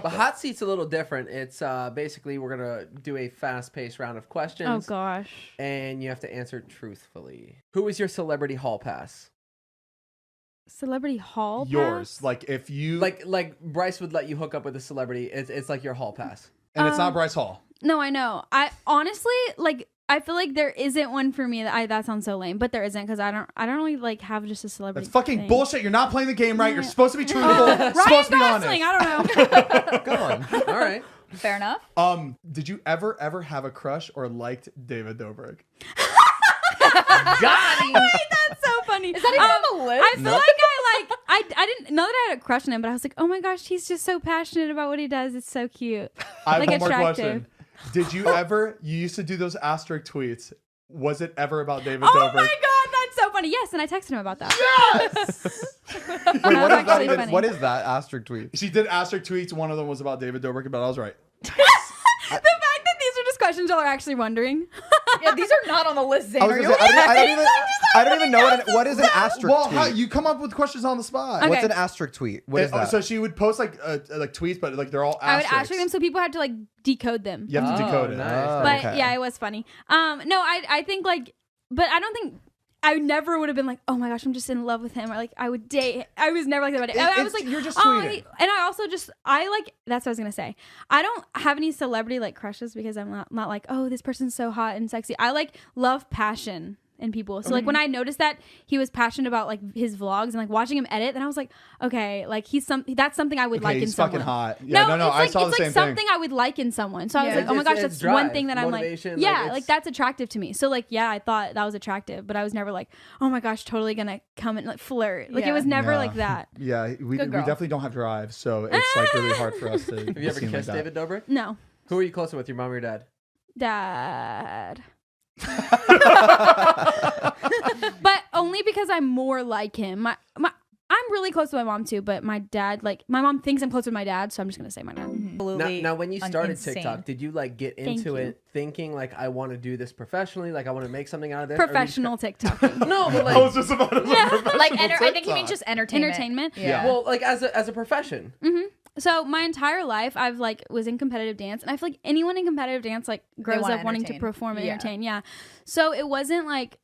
The hot seat's a little different. It's basically we're gonna do a fast-paced round of questions. Oh gosh. And you have to answer truthfully. Who is your celebrity hall pass? Celebrity hall pass? Yours. Like if you like Bryce would let you hook up with a celebrity. It's like your hall pass. and it's not Bryce Hall. No, I know. I honestly I feel like there isn't one for me that sounds so lame, but there isn't because I don't really like have just a celebrity. That's fucking thing. bullshit. You're not playing the game right. You're supposed to be truthful. Ryan supposed to be Gosling, honest. I don't know. Go on. All right. Fair enough. Did you ever have a crush or liked David Dobrik? Got him. Wait, that's so funny. Is that even on the list? I feel like I didn't know that I had a crush on him, but I was like, oh my gosh, he's just so passionate about what he does. It's so cute. I have Like, one more attractive. question. Did you ever? You used to do those asterisk tweets. Was it ever about David Oh Dobrik? my god, that's so funny. Yes, and I texted him about that. Yes. Wait, That was what is that actually even? funny. What is that asterisk tweet? She did asterisk tweets. One of them was about David Dobrik, but I was right. The fact that these are just questions y'all are actually wondering. Yeah, these are not on the list, Zane. I was Are gonna you say, okay? I don't even know what is an asterisk Well, tweet. how, you come up with questions on the spot. Okay. What's an asterisk tweet? What is that? So she would post like tweets, but like they're all I would asterisks. asterisk them so people had to like decode them. You have to Oh, decode it. nice. But okay. yeah, it was funny. No, I think like, but I don't think I never would have been like, oh my gosh, I'm just in love with him, or like I would date. I was never like that about it. I was like, you're just oh, tweeting. and I also just like that's what I was gonna say. I don't have any celebrity like crushes because I'm not like, oh, this person's so hot and sexy. I like love passion in people. So like when I noticed that he was passionate about like his vlogs and like watching him edit, then I was like, okay, like that's something I would like in he's someone. fucking hot. Yeah, no, it's I like, saw the it's same like something I would like in someone. So I was Yeah. like, oh my It's- gosh, it's that's one drive, thing that I'm like, motivation, yeah, like, like it's- that's attractive to me. So like, yeah, I thought that was attractive, but I was never like, oh my gosh, totally gonna come and like flirt. Like Yeah. it was never Yeah. like that. Yeah, we Good girl. definitely don't have drive, so it's like really hard for us to. Have you ever kissed David Dobrik? No, Who are you closer with, your mom or your dad? dad. But only because I'm more like him. I'm really close to my mom too, but my dad, like my mom thinks I'm close with my dad, so I'm just gonna say my dad. Now, when you started insane. TikTok, did you like get Thank into you. it thinking like I want to do this professionally, like I want to make something out of this? Or you Professional TikTok. No, but I like was just about to say professional Like, I think he TikTok. means just entertainment. Entertainment. Yeah. well, like as a profession. So my entire life, I've like was in competitive dance, and I feel like anyone in competitive dance like grows wanna up wanting to entertain. perform and Yeah. entertain. Yeah. So it wasn't like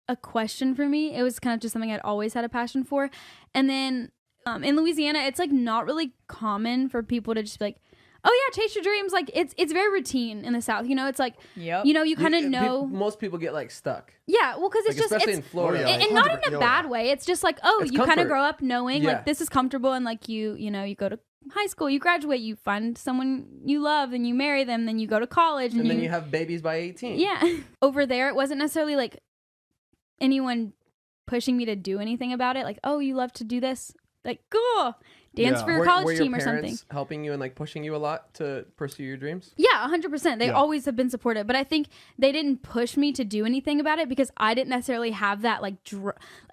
a question for me. It was kind of just something I'd always had a passion for. And then in Louisiana, it's like not really common for people to just be like, oh yeah, chase your dreams. Like it's very routine in the South. You know, it's like Yep. you know, you kind of know. Most people get like stuck, Yeah, well, because like, it's just especially it's in Florida. Oh, yeah. like- and not in a 100%. bad way. It's just like, oh, It's you kind of comfort. grow up knowing Yeah. like this is comfortable, and like you know, you go to high school, you graduate, you find someone you love, and you marry them, then you go to college, and then you have babies by 18. yeah. Over there, it wasn't necessarily like anyone pushing me to do anything about it. Like, oh, you love to do this, like cool, dance Yeah. for your Were college your team or something. parents helping you and like pushing you a lot to pursue your dreams? Yeah, 100%. They Yeah. always have been supportive, but I think they didn't push me to do anything about it because I didn't necessarily have that like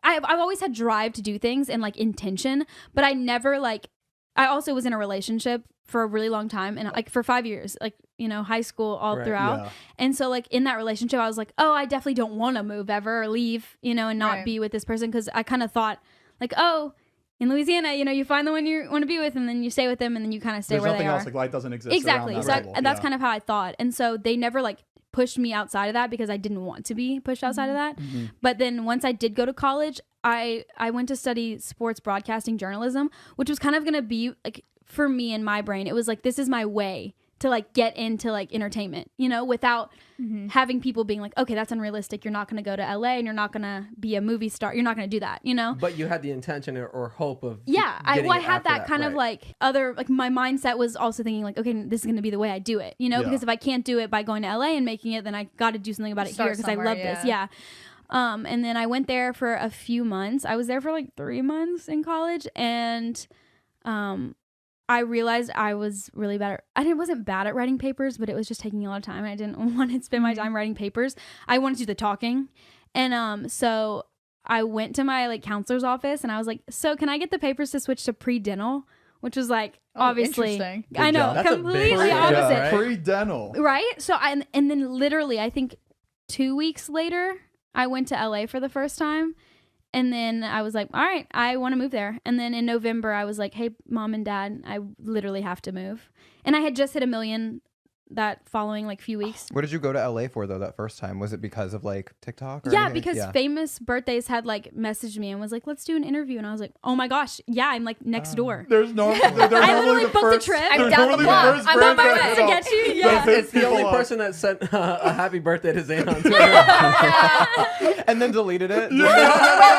I've always had drive to do things and like intention, but I never like I also was in a relationship for a really long time and like for 5 years, like, you know, high school all Right, throughout. yeah. And so like in that relationship, I was like, oh, I definitely don't want to move ever or leave, you know, and not Right. be with this person. Cause I kind of thought like, oh, in Louisiana, you know, you find the one you want to be with and then you stay with them and then you kind of stay There's where nothing they are. else. Like life doesn't exist. Exactly. around So that level. that's Yeah. kind of how I thought. And so they never like pushed me outside of that because I didn't want to be pushed outside of that. Mm-hmm. But then once I did go to college, I went to study sports broadcasting journalism, which was kind of going to be like for me in my brain, it was like, this is my way to like get into like entertainment, you know, without having people being like, okay, that's unrealistic. You're not going to go to LA and you're not going to be a movie star. You're not going to do that, you know? But you had the intention or hope of Yeah, I getting it had after that kind of right. like other like my mindset was also thinking like, okay, this is going to be the way I do it, you know, Yeah. because if I can't do it by going to LA and making it, then I got to do something about it Start here because I somewhere, love this. Yeah. And then I went there for a few months. I was there for like 3 months in college, and I realized I was really bad at, I wasn't bad at writing papers, but it was just taking a lot of time. I didn't want to spend my time writing papers. I wanted to do the talking. And so I went to my like counselor's office and I was like, so can I get the papers to switch to pre-dental? Which was like, obviously, interesting. I know, job. That's a big completely job, opposite. right? Pre-dental. Right? So and then literally, I think 2 weeks later, I went to LA for the first time. And then I was like, all right, I want to move there. And then in November, I was like, hey, mom and dad, I literally have to move. And I had just hit 1 million that following like few weeks. What did you go to LA for though that first time? Was it because of like TikTok? Or Yeah, anything? because Famous Birthdays had like messaged me and was like, let's do an interview. And I was like, oh my gosh, yeah, I'm like next door. There's no. They're I normally literally the booked first, the trip. they're I'm down the normally block. first I'm brand on my that way. To will- get you, that yeah. piss It's the only people off. person that sent a happy birthday to Zane on Twitter. And then deleted it. Yeah.